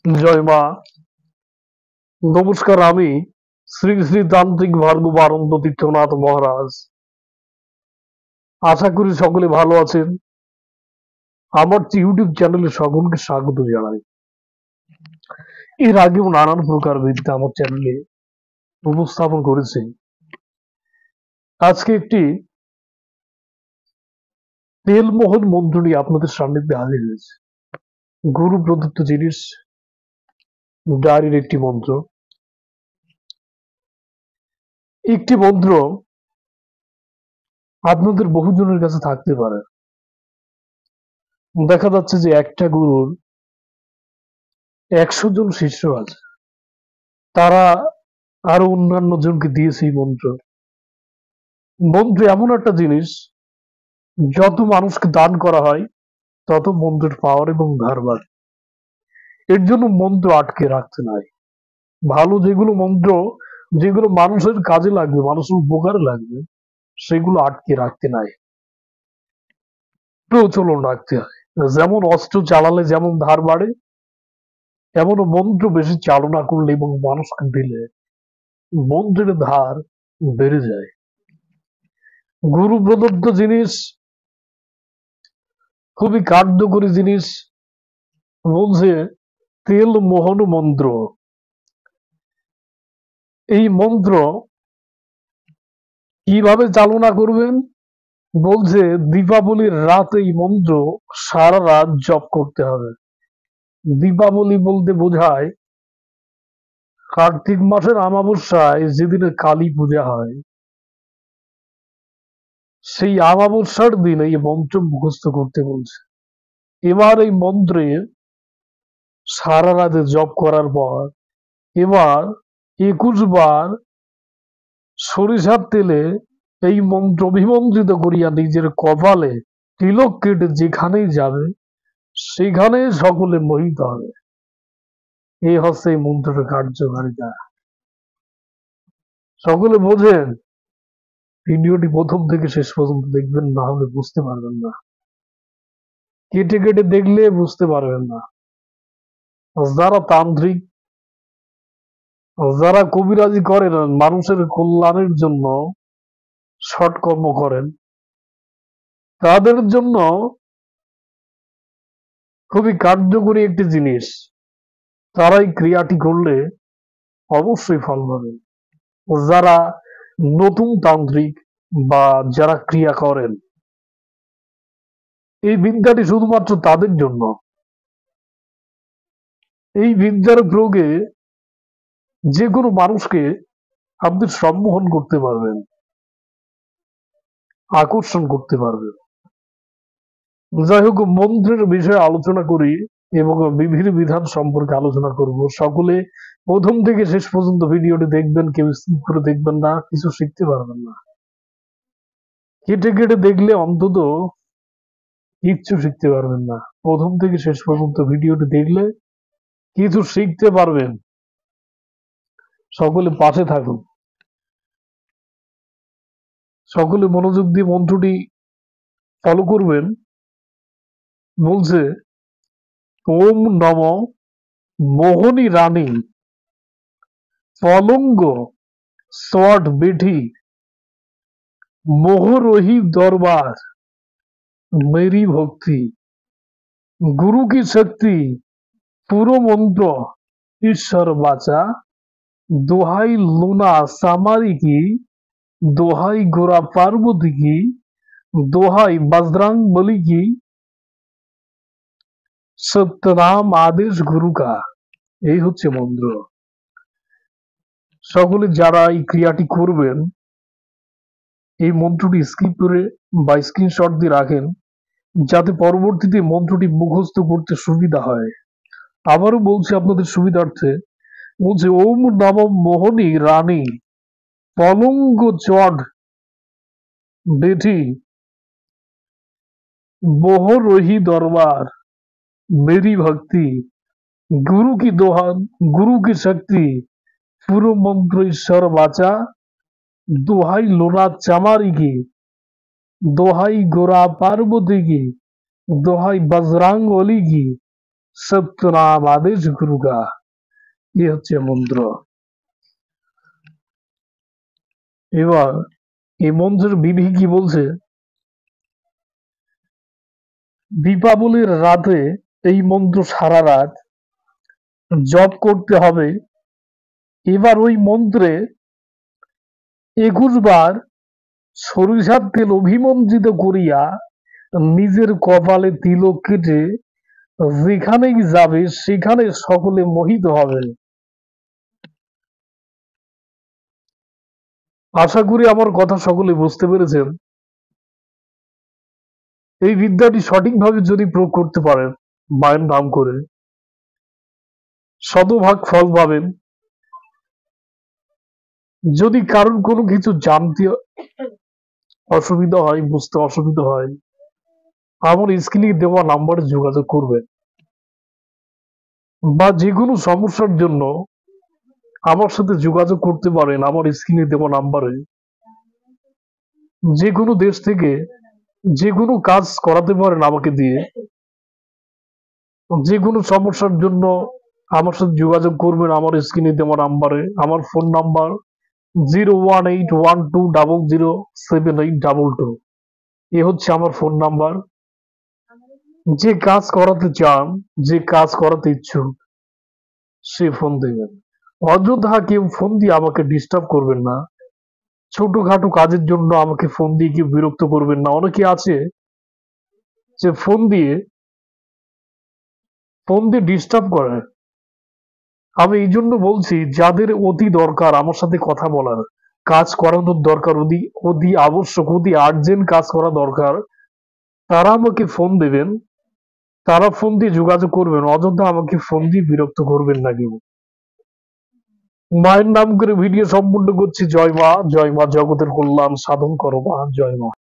জয় মা। নমস্কার, আমি শ্রী শ্রী তান্ত্রিক ভার্গব আনন্দ তীর্থনাথ মহারাজ। আশা করি সকলে ভালো আছেন। আমার ইউটিউব চ্যানেলে সকলকে স্বাগত জানাই। এর আগেও নানান প্রকার বিদ্যা আমার চ্যানেলে উপস্থাপন করেছি। আজকে একটি তেলমোহন মন্ত্র নিয়ে আপনাদের সান্নিধ্যে হাজির হয়েছে। গুরু প্রদত্ত জিনিস, ডায়েরির একটি মন্ত্র। একটি মন্ত্র আপনাদের বহুজনের কাছে থাকতে পারে। দেখা যাচ্ছে যে একটা গুরুর ১০০ জন শিষ্য আছে, তারা আরো অন্যান্য জনকে দিয়েছে এই মন্ত্র। মন্ত্র এমন একটা জিনিস, যত মানুষকে দান করা হয় তত মন্ত্রের পাওয়ার এবং ধার বাড়ে। এর জন্য মন্ত্র আটকে রাখতে নাই। ভালো যেগুলো মন্ত্র, যেগুলো মানুষের কাজে লাগবে, মানুষের উপকারে লাগবে, সেগুলো আটকে রাখতে নাই, প্রচলন রাখতে হয়। যেমন অস্ত্র চালালে যেমন ধার বাড়ে, এমন মন্ত্র বেশি চালনা করলে এবং মানুষকে দিলে মন্ত্রের ধার বেড়ে যায়। গুরু প্রদত্ত জিনিস, খুবই কার্যকরী জিনিস। বলছে তেল মোহন মন্ত্র। এই মন্ত্র কিভাবে চালনা করবেন? বলছে দীপাবলির রাত এই মন্ত্র সারা রাত জপ করতে হবে। দীপাবলি বলতে বোঝায় কার্তিক মাসের অমাবস্যায় যেদিনে কালী পূজা হয়, সেই অমাবস্যার দিন এই মন্ত্র মুখস্থ করতে বলছে। এবার এই মন্ত্রে সারা রাতে জপ করার পর এবার ২১ বার সরিষার তেলে এই মন্ত্র অভিমন্ত্রিত করিয়া নিজের কপালে তিলক কেটে যেখানেই যাবে সেখানে সকলে মোহিত হবে। এই হচ্ছে এই মন্ত্রের কার্যকারিতা। সকলে বোঝেন? ভিডিওটি প্রথম থেকে শেষ পর্যন্ত দেখবেন, না হলে বুঝতে পারবেন না। কেটে কেটে দেখলে বুঝতে পারবেন না। যারা তান্ত্রিক, যারা কবিরাজি করেন, মানুষের কল্যাণের জন্য সৎকর্ম করেন, তাদের জন্য খুবই কার্যকরী একটি জিনিস। তারা এই ক্রিয়াটি করলে অবশ্যই ফল পাবেন। যারা নতুন তান্ত্রিক বা যারা ক্রিয়া করেন, এই বিদ্যাটি শুধুমাত্র তাদের জন্য। এই বিদ্যার প্রয়োগে যে কোনো মানুষকে আপনি সম্মোহন করতে পারবেন, আকর্ষণ করতে পারবেন। যাই হোক, মন্ত্রের বিষয়ে আলোচনা করি এবং বিধির বিধান সম্পর্কে আলোচনা করব। সকলে প্রথম থেকে শেষ পর্যন্ত ভিডিওটি দেখবেন, কেউ স্কিপ করে দেখবেন না, কিছু শিখতে পারবেন না। কেটে কেটে দেখলে অন্তত কিচ্ছু শিখতে পারবেন না। প্রথম থেকে শেষ পর্যন্ত ভিডিওটি দেখলে কিছু শিখতে পারবেন। সকলে পাশে থাকুন, সকলে মনোযোগ দিয়ে মন্ত্রটি ফলো করবেন। বলছে ওম নম মোহনী রানী পলঙ্গ শট বেঠি मोहरोही दरबार मेरी भक्ति गुरु की शक्ति पूरो मंत्र ईश्वर बाचा दोहाई लूना सामारी की दोहाई गोरा पार्वती की दोहाई बजरंग बली की सत्यनाम आदेश गुरु का। এই হচ্ছে মন্ত্র। সকলে যারা এই ক্রিয়াটি করবেন, এই মন্ত্রটি স্কিপ করে বা স্ক্রিনশট দিয়ে রাখেন, যাতে পরবর্তীতে মন্ত্রটি মুখস্থ করতে সুবিধা হয়। আবারও বলছি আপনাদের সুবিধার্থে, বলছে ওম নম মোহনী রানী पलंग चढ़ बैठी मोहरोही दरबार मेरी भक्ति गुरु की दोहान गुरु की शक्ति पूर्व मंत्र ईश्वर बाचा दोहाई लोना चामारी की दोहाई गोरा पार्वती की दोहाई बजरंग बली की সত্যনাম আদেশ গুরুগা। এই হচ্ছে মন্ত্র। এবার এই মন্ত্রের বিধি কি বলছে, দীপাবলির রাতে এই মন্ত্র সারা রাত জপ করতে হবে। এবার ওই মন্ত্রে ২১ বার সরিষার তেল অভিমন্ত্রিত করিয়া নিজের কপালে তিলক কেটে যেখানেই যাবে সেখানে সকলে মোহিত হবে। আশা করি আমার কথা সকলে বুঝতে পেরেছেন। এই বিদ্যাটি সঠিকভাবে যদি প্রয়োগ করতে পারেন মায়ের নাম করে, শতভাগ ফল পাবেন। যদি কারণ কোনো কিছু জানতে অসুবিধা হয়, বুঝতে অসুবিধা হয়, আমার স্ক্রিনে দেওয়া নাম্বারে যোগাযোগ করবেন, বা যে কোনো সমস্যার জন্য আমার সাথে যোগাযোগ করতে পারেন আমার স্ক্রিনে দেওয়া নাম্বারে। যে কোনো দেশ থেকে যে কোনো কাজ করাতে পারেন আমাকে দিয়ে। যে কোনো সমস্যার জন্য আমার সাথে যোগাযোগ করবেন আমার স্ক্রিনে দেওয়া নাম্বারে। আমার ফোন নাম্বার 01812007822। এ হচ্ছে আমার ফোন নাম্বার। যে কাজ করাতে চান, যে কাজ করাতে ইচ্ছুক, সে ফোন দেবেন। অযথা কেউ ফোন দিয়ে আমাকে ডিস্টার্ব করবেন না। ছোটখাটো কাজের জন্য আমাকে ফোন দিয়ে কেউ বিরক্ত করবেন না। অনেকে আছে যে ফোন দিয়ে ডিস্টার্ব করে। আমি এই জন্য বলছি, যাদের অতি দরকার আমার সাথে কথা বলার, কাজ করানোর দরকার, অতি অতি আবশ্যক, অতি আর্জেন্ট কাজ করা দরকার, তারা আমাকে ফোন দেবেন। তারা ফোন দিয়ে যোগাযোগ করবেন। অযথা আমাকে ফোন দিয়ে বিরক্ত করবেন না কেউ। মায়ের নাম করে ভিডিও সম্পূর্ণ করছি। জয় মা, জয় মা, জগতের কল্যাণ সাধন করো মা, জয় মা।